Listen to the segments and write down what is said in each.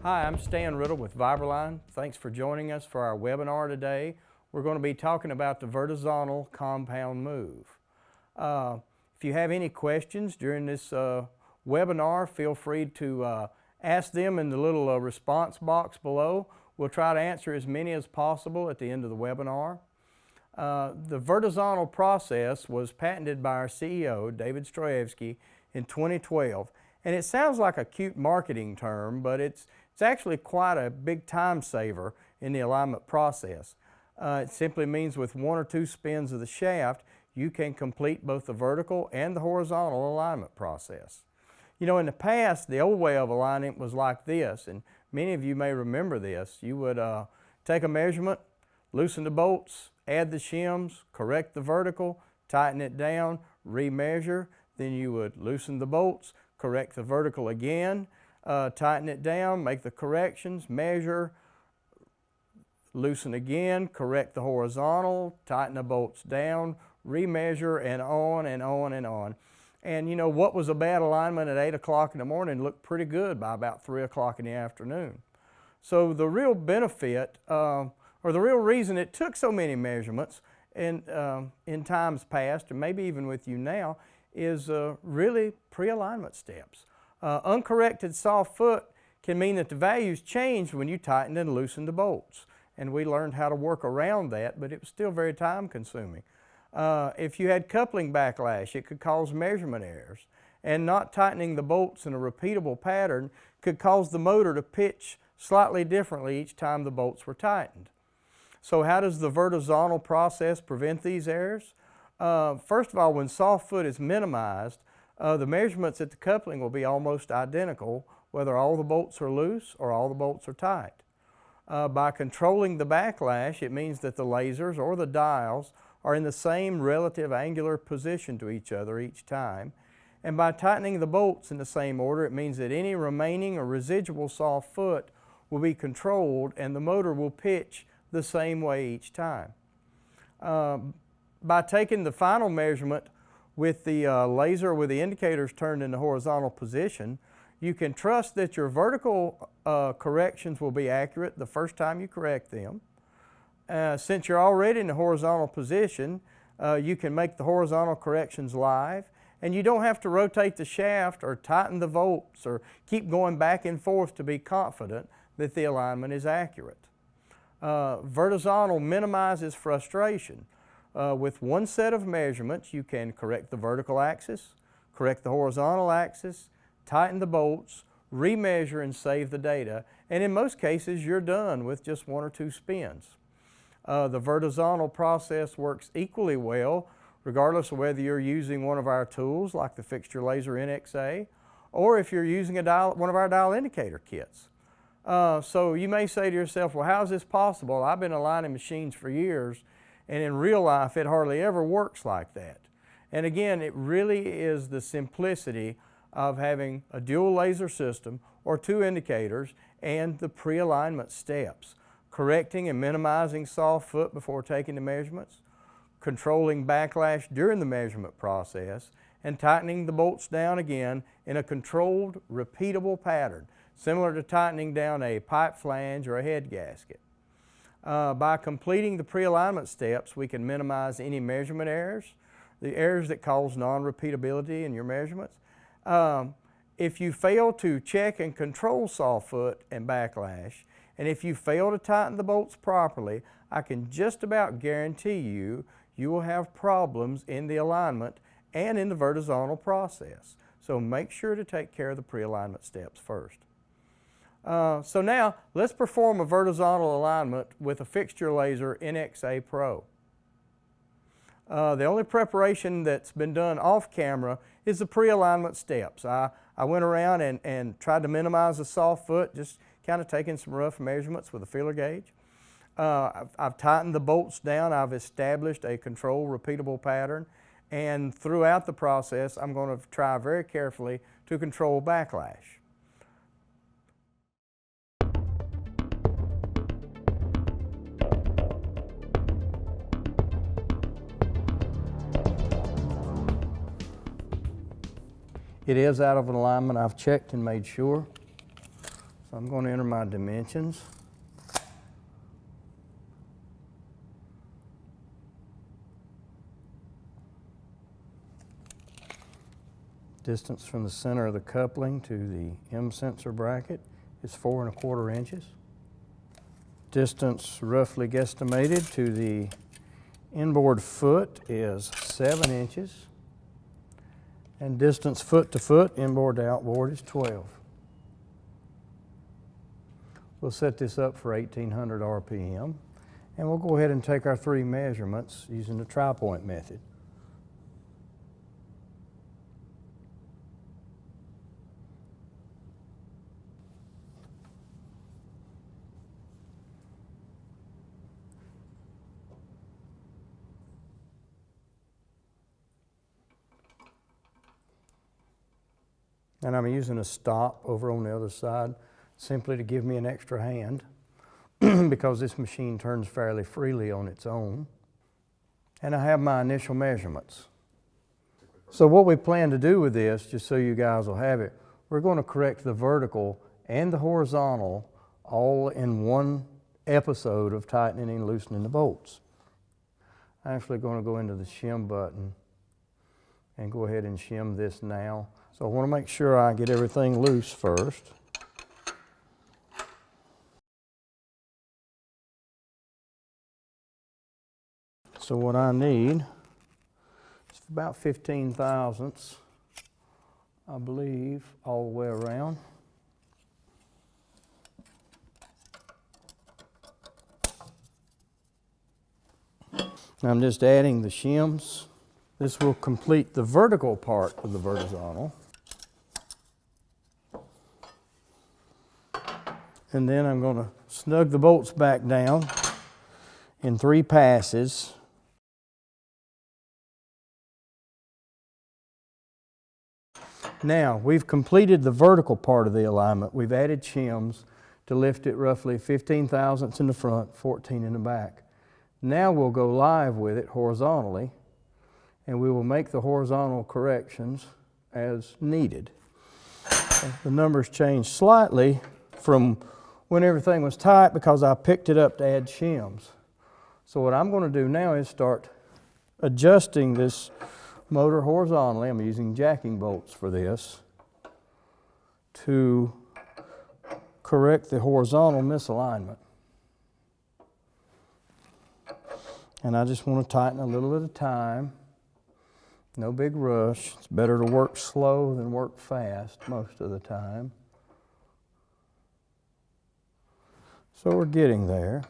Hi, I'm Stan Riddle with Viberline. Thanks for joining us for our webinar today. We're going to be talking about the Verti-Zontal Compound Move. If you have any questions during this webinar, feel free to ask them in the little response box below. We'll try to answer as many as possible at the end of the webinar. The Verti-Zontal process was patented by our CEO, David Stroyevsky, in 2012. And it sounds like a cute marketing term, but it's actually quite a big time saver in the alignment process. It simply means with one or two spins of the shaft, you can complete both the vertical and the horizontal alignment process. You know, in the past, the old way of aligning was like this, and many of you may remember this. You would take a measurement, loosen the bolts, add the shims, correct the vertical, tighten it down, remeasure, then you would loosen the bolts, correct the vertical again, tighten it down, make the corrections, measure, loosen again, correct the horizontal, tighten the bolts down, remeasure, and on and on and on. And you know, what was a bad alignment at 8 o'clock in the morning looked pretty good by about 3 o'clock in the afternoon. So the real benefit, or the real reason it took so many measurements in times past, and maybe even with you now, is really pre-alignment steps. Uncorrected soft foot can mean that the values changed when you tightened and loosened the bolts. And we learned how to work around that, but it was still very time consuming. If you had coupling backlash, it could cause measurement errors. And not tightening the bolts in a repeatable pattern could cause the motor to pitch slightly differently each time the bolts were tightened. So how does the Verti-Zontal process prevent these errors? First of all, when soft foot is minimized, the measurements at the coupling will be almost identical whether all the bolts are loose or all the bolts are tight. By controlling the backlash, it means that the lasers or the dials are in the same relative angular position to each other each time. And by tightening the bolts in the same order, it means that any remaining or residual soft foot will be controlled and the motor will pitch the same way each time. By taking the final measurement with the laser with the indicators turned in the horizontal position, you can trust that your vertical corrections will be accurate the first time you correct them. Since you're already in the horizontal position, you can make the horizontal corrections live, and you don't have to rotate the shaft or tighten the bolts or keep going back and forth to be confident that the alignment is accurate. Verti-Zontal minimizes frustration. With one set of measurements, you can correct the vertical axis, correct the horizontal axis, tighten the bolts, remeasure and save the data, and in most cases you're done with just one or two spins. The Verti-Zontal process works equally well regardless of whether you're using one of our tools like the Fixture Laser NXA or if you're using one of our dial indicator kits. So you may say to yourself, well, how is this possible? I've been aligning machines for years, and in real life it hardly ever works like that. And again, it really is the simplicity of having a dual laser system or two indicators and the pre-alignment steps. Correcting and minimizing soft foot before taking the measurements, controlling backlash during the measurement process, and tightening the bolts down again in a controlled, repeatable pattern, similar to tightening down a pipe flange or a head gasket. By completing the pre-alignment steps, we can minimize any measurement errors, the errors that cause non-repeatability in your measurements. If you fail to check and control soft foot and backlash, and if you fail to tighten the bolts properly, I can just about guarantee you will have problems in the alignment and in the Verti-Zontal process. So make sure to take care of the pre-alignment steps first. So now let's perform a Verti-Zontal alignment with a Fixture Laser NXA Pro. The only preparation that's been done off camera is the pre-alignment steps. I went around and tried to minimize the soft foot, just kind of taking some rough measurements with a feeler gauge. I've tightened the bolts down. I've established a controlled, repeatable pattern. And throughout the process, I'm going to try very carefully to control backlash. It is out of alignment. I've checked and made sure. So I'm going to enter my dimensions. Distance from the center of the coupling to the M sensor bracket is 4 1/4 inches. Distance roughly guesstimated to the inboard foot is 7 inches. And distance foot to foot, inboard to outboard, is 12. We'll set this up for 1800 RPM, and we'll go ahead and take our 3 measurements using the tri-point method. And I'm using a stop over on the other side simply to give me an extra hand because this machine turns fairly freely on its own. And I have my initial measurements. So what we plan to do with this, just so you guys will have it, we're going to correct the vertical and the horizontal all in one episode of tightening and loosening the bolts. I'm actually going to go into the shim button and go ahead and shim this now. So I want to make sure I get everything loose first. So what I need is about 15 thousandths, I believe, all the way around. I'm just adding the shims. This will complete the vertical part of the VertiZontal. And then I'm going to snug the bolts back down in 3 passes. Now, we've completed the vertical part of the alignment. We've added shims to lift it roughly 15 thousandths in the front, 14 in the back. Now we'll go live with it horizontally, and we will make the horizontal corrections as needed. The numbers changed slightly from when everything was tight because I picked it up to add shims. So what I'm going to do now is start adjusting this motor horizontally. I'm using jacking bolts for this to correct the horizontal misalignment. And I just want to tighten a little at a time. No big rush. It's better to work slow than work fast most of the time. So we're getting there.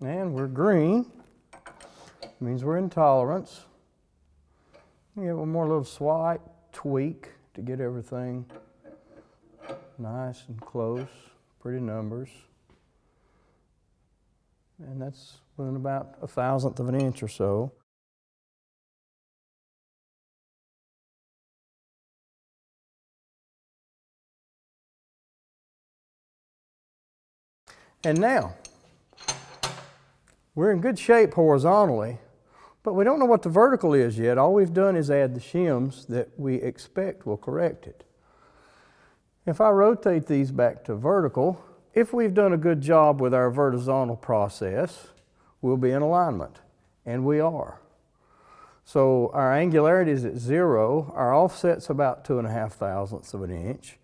And we're green. It means we're in tolerance. We get one more little slight tweak to get everything nice and close, pretty numbers. And that's within about 1/1000th of an inch or so. And now, we're in good shape horizontally, but we don't know what the vertical is yet. All we've done is add the shims that we expect will correct it. If I rotate these back to vertical, if we've done a good job with our VertiZontal process, we'll be in alignment, and we are. So our angularity is at 0, our offset's about 2.5 thousandths of an inch.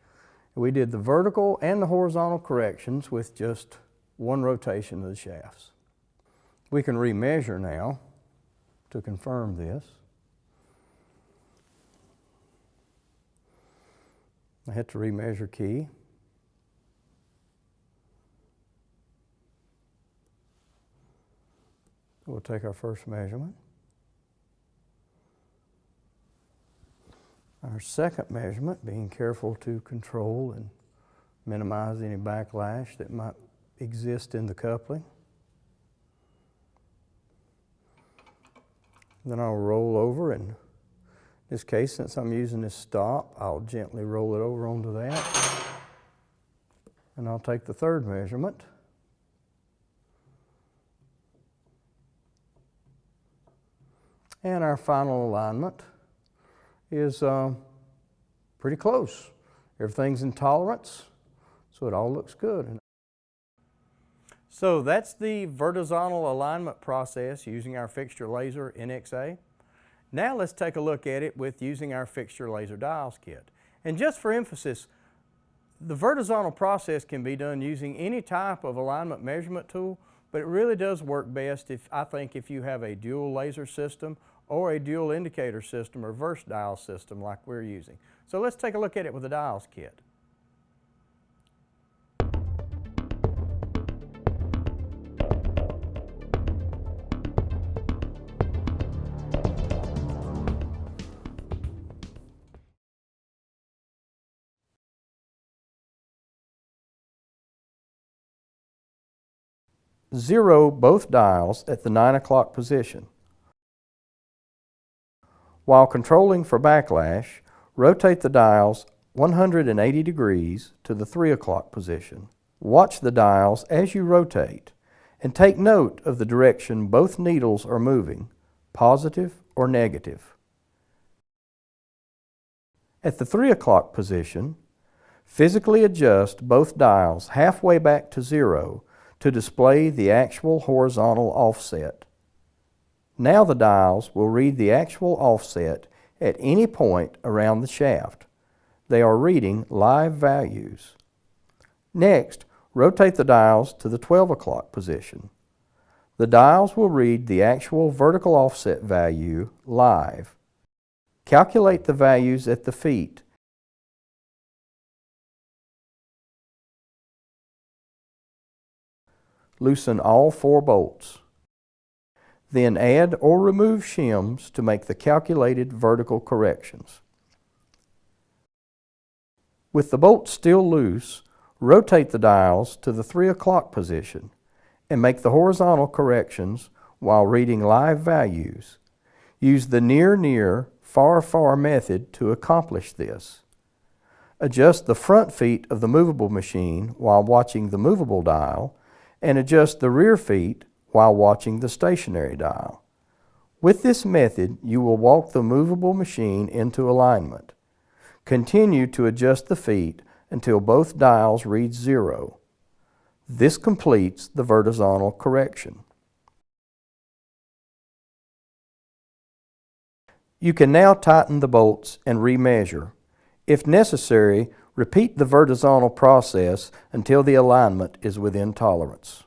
We did the vertical and the horizontal corrections with just one rotation of the shafts. We can remeasure now to confirm this. I hit the remeasure key. We'll take our first measurement. Our second measurement, being careful to control and minimize any backlash that might exist in the coupling. Then I'll roll over and this case, since I'm using this stop, I'll gently roll it over onto that. And I'll take the third measurement. And our final alignment is pretty close. Everything's in tolerance, so it all looks good. So that's the VertiZontal alignment process using our fixture laser NXA. Now let's take a look at it with using our fixture laser dials kit. And just for emphasis, the VertiZontal process can be done using any type of alignment measurement tool, but it really does work best I think if you have a dual laser system or a dual indicator system or reverse dial system like we're using. So let's take a look at it with the dials kit. Zero both dials at the 9 o'clock position. While controlling for backlash, rotate the dials 180 degrees to the 3 o'clock position. Watch the dials as you rotate and take note of the direction both needles are moving, positive or negative. At the 3 o'clock position, physically adjust both dials halfway back to 0 to display the actual horizontal offset. Now the dials will read the actual offset at any point around the shaft. They are reading live values. Next, rotate the dials to the 12 o'clock position. The dials will read the actual vertical offset value live. Calculate the values at the feet. Loosen all 4 bolts. Then add or remove shims to make the calculated vertical corrections. With the bolts still loose, rotate the dials to the 3 o'clock position and make the horizontal corrections while reading live values. Use the near-near, far-far method to accomplish this. Adjust the front feet of the movable machine while watching the movable dial, and adjust the rear feet while watching the stationary dial. With this method, you will walk the movable machine into alignment. Continue to adjust the feet until both dials read 0. This completes the VertiZontal correction. You can now tighten the bolts and remeasure. If necessary, repeat the VertiZontal process until the alignment is within tolerance.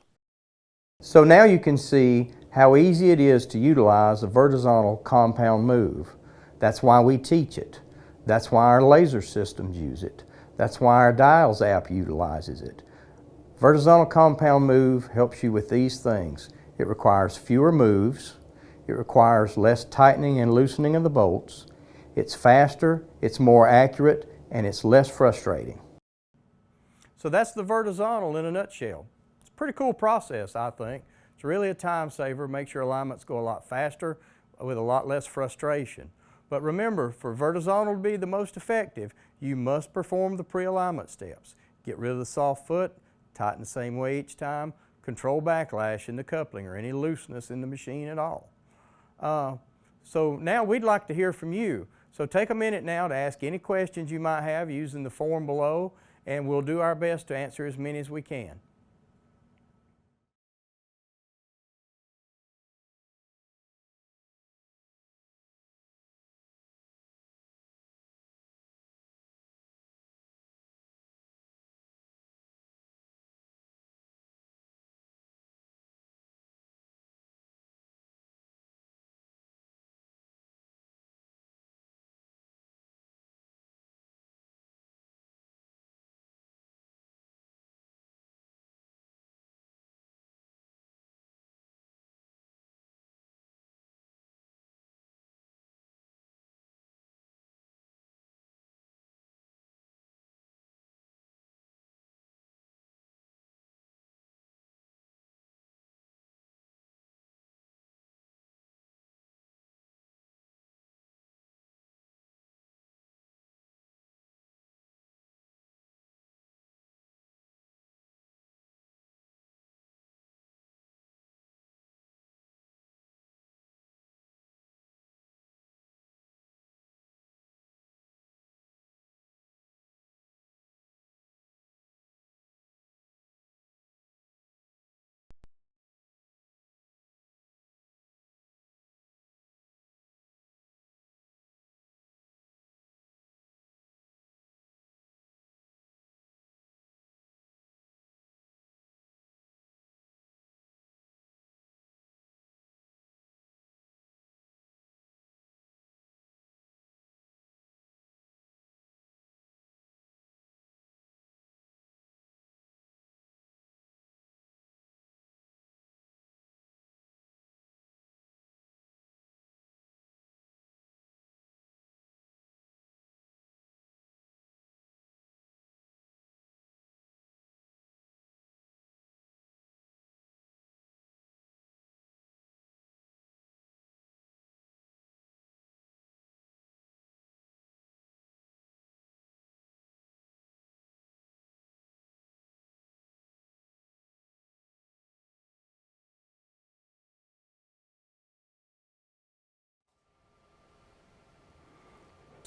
So now you can see how easy it is to utilize a VertiZontal compound move. That's why we teach it. That's why our laser systems use it. That's why our Dials app utilizes it. VertiZontal compound move helps you with these things. It requires fewer moves. It requires less tightening and loosening of the bolts. It's faster, it's more accurate, and it's less frustrating. So that's the VertiZontal in a nutshell. It's a pretty cool process, I think. It's really a time saver, makes your alignments go a lot faster with a lot less frustration. But remember, for VertiZontal to be the most effective, you must perform the pre-alignment steps. Get rid of the soft foot, tighten the same way each time, control backlash in the coupling or any looseness in the machine at all. So now we'd like to hear from you. So take a minute now to ask any questions you might have using the form below, and we'll do our best to answer as many as we can.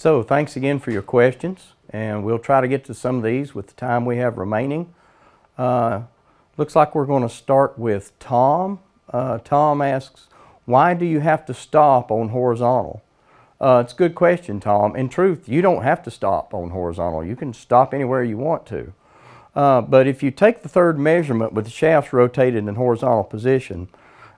So thanks again for your questions, and we'll try to get to some of these with the time we have remaining. Looks like we're going to start with Tom. Tom asks, why do you have to stop on horizontal? It's a good question, Tom. In truth, you don't have to stop on horizontal. You can stop anywhere you want to. But if you take the third measurement with the shafts rotated in horizontal position,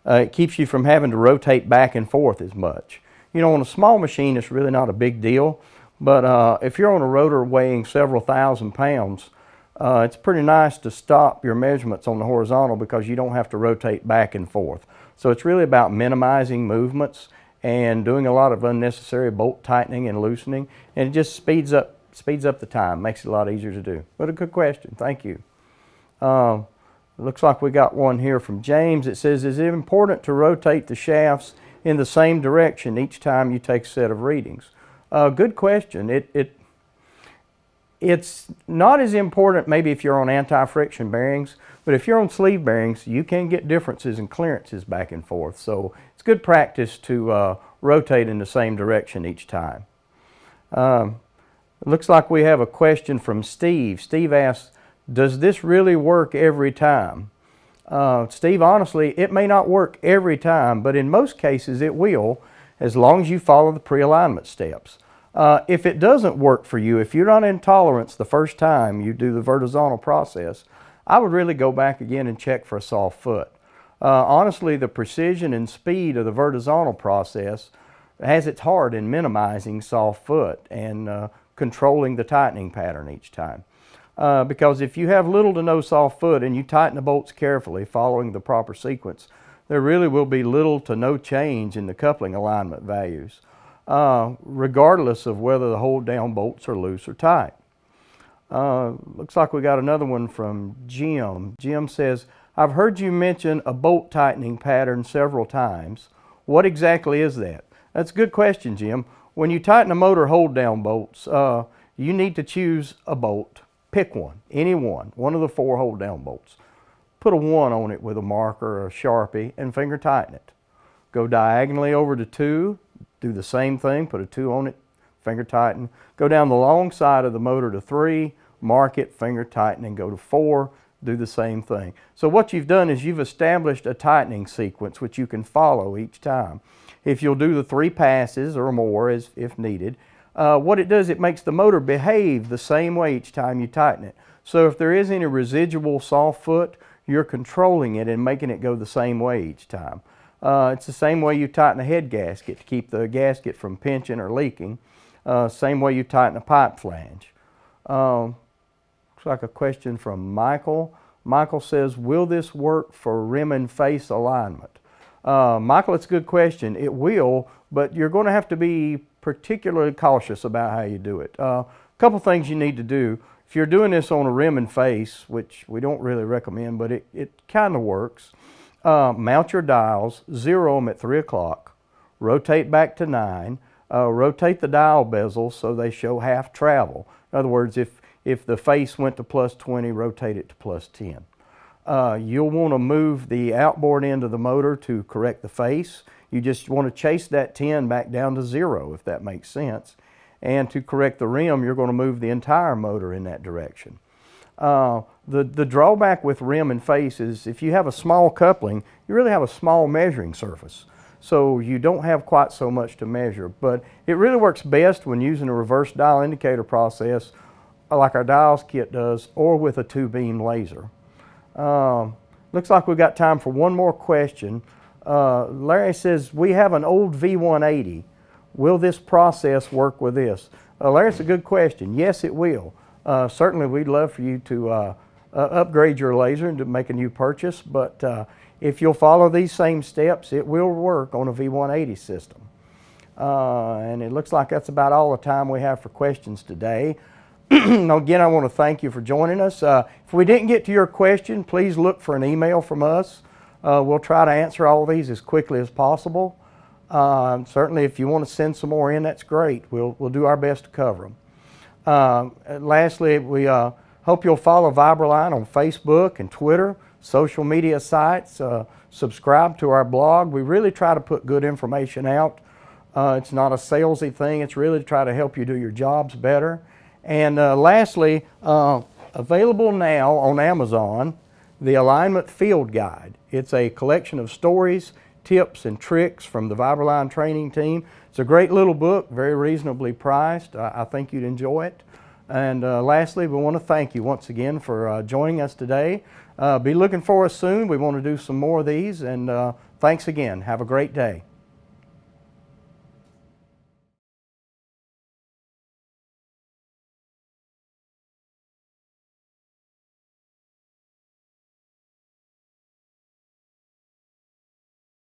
it keeps you from having to rotate back and forth as much. You know, on a small machine, it's really not a big deal. But if you're on a rotor weighing several thousand pounds, it's pretty nice to stop your measurements on the horizontal because you don't have to rotate back and forth. So it's really about minimizing movements and doing a lot of unnecessary bolt tightening and loosening, and it just speeds up the time, makes it a lot easier to do. But a good question, thank you. Looks like we got one here from James. It says, is it important to rotate the shafts in the same direction each time you take a set of readings? Good question. It's not as important maybe if you're on anti-friction bearings, but if you're on sleeve bearings, you can get differences in clearances back and forth. So it's good practice to rotate in the same direction each time. It looks like we have a question from Steve. Steve asks, does this really work every time? Steve, honestly, it may not work every time, but in most cases it will, as long as you follow the pre-alignment steps. If it doesn't work for you, if you're not in tolerance the first time you do the VertiZontal process, I would really go back again and check for a soft foot. Honestly, the precision and speed of the VertiZontal process has its heart in minimizing soft foot and controlling the tightening pattern each time. Because if you have little to no soft foot and you tighten the bolts carefully following the proper sequence, there really will be little to no change in the coupling alignment values, regardless of whether the hold down bolts are loose or tight. Looks like we got another one from Jim. Jim says, I've heard you mention a bolt tightening pattern several times. What exactly is that? That's a good question, Jim. When you tighten a motor hold down bolts, you need to choose a bolt. Pick one, any one of the 4 hold down bolts. Put a 1 on it with a marker or a Sharpie and finger tighten it. Go diagonally over to 2, do the same thing, put a 2 on it, finger tighten. Go down the long side of the motor to 3, mark it, finger tighten, and go to 4, do the same thing. So what you've done is you've established a tightening sequence which you can follow each time. If you'll do the 3 passes or more if needed, what it does, it makes the motor behave the same way each time you tighten it. So if there is any residual soft foot, you're controlling it and making it go the same way each time. It's the same way you tighten a head gasket to keep the gasket from pinching or leaking. Same way you tighten a pipe flange. Looks like a question from Michael. Michael says, will this work for rim and face alignment? Michael, it's a good question. It will, but you're going to have to be particularly cautious about how you do it. A couple things you need to do. If you're doing this on a rim and face, which we don't really recommend, but it kind of works, mount your dials, 0 them at 3 o'clock, rotate back to 9, rotate the dial bezels so they show half travel. In other words, if the face went to +20, rotate it to +10. You'll want to move the outboard end of the motor to correct the face. You just want to chase that 10 back down to 0, if that makes sense. And to correct the rim, you're going to move the entire motor in that direction. The drawback with rim and face is if you have a small coupling, you really have a small measuring surface. So you don't have quite so much to measure. But it really works best when using a reverse dial indicator process like our dials kit does, or with a 2-beam laser. Looks like we've got time for one more question. Larry says, we have an old V180. Will this process work with this? Larry, it's a good question. Yes, it will. Certainly we'd love for you to upgrade your laser and to make a new purchase, but if you'll follow these same steps, it will work on a V180 system. And it looks like that's about all the time we have for questions today. Again, I want to thank you for joining us. If we didn't get to your question, please look for an email from us. We'll try to answer all these as quickly as possible. Certainly, if you want to send some more in, that's great. We'll do our best to cover them. Lastly, we hope you'll follow Vibraline on Facebook and Twitter, social media sites. Subscribe to our blog. We really try to put good information out It's not a salesy thing. It's really to try to help you do your jobs better. And lastly, available now on Amazon, the Alignment Field Guide. It's a collection of stories, tips, and tricks from the Viberline training team. It's a great little book, very reasonably priced. I think you'd enjoy it. And lastly, we want to thank you once again for joining us today. Be looking for us soon. We want to do some more of these, and thanks again. Have a great day.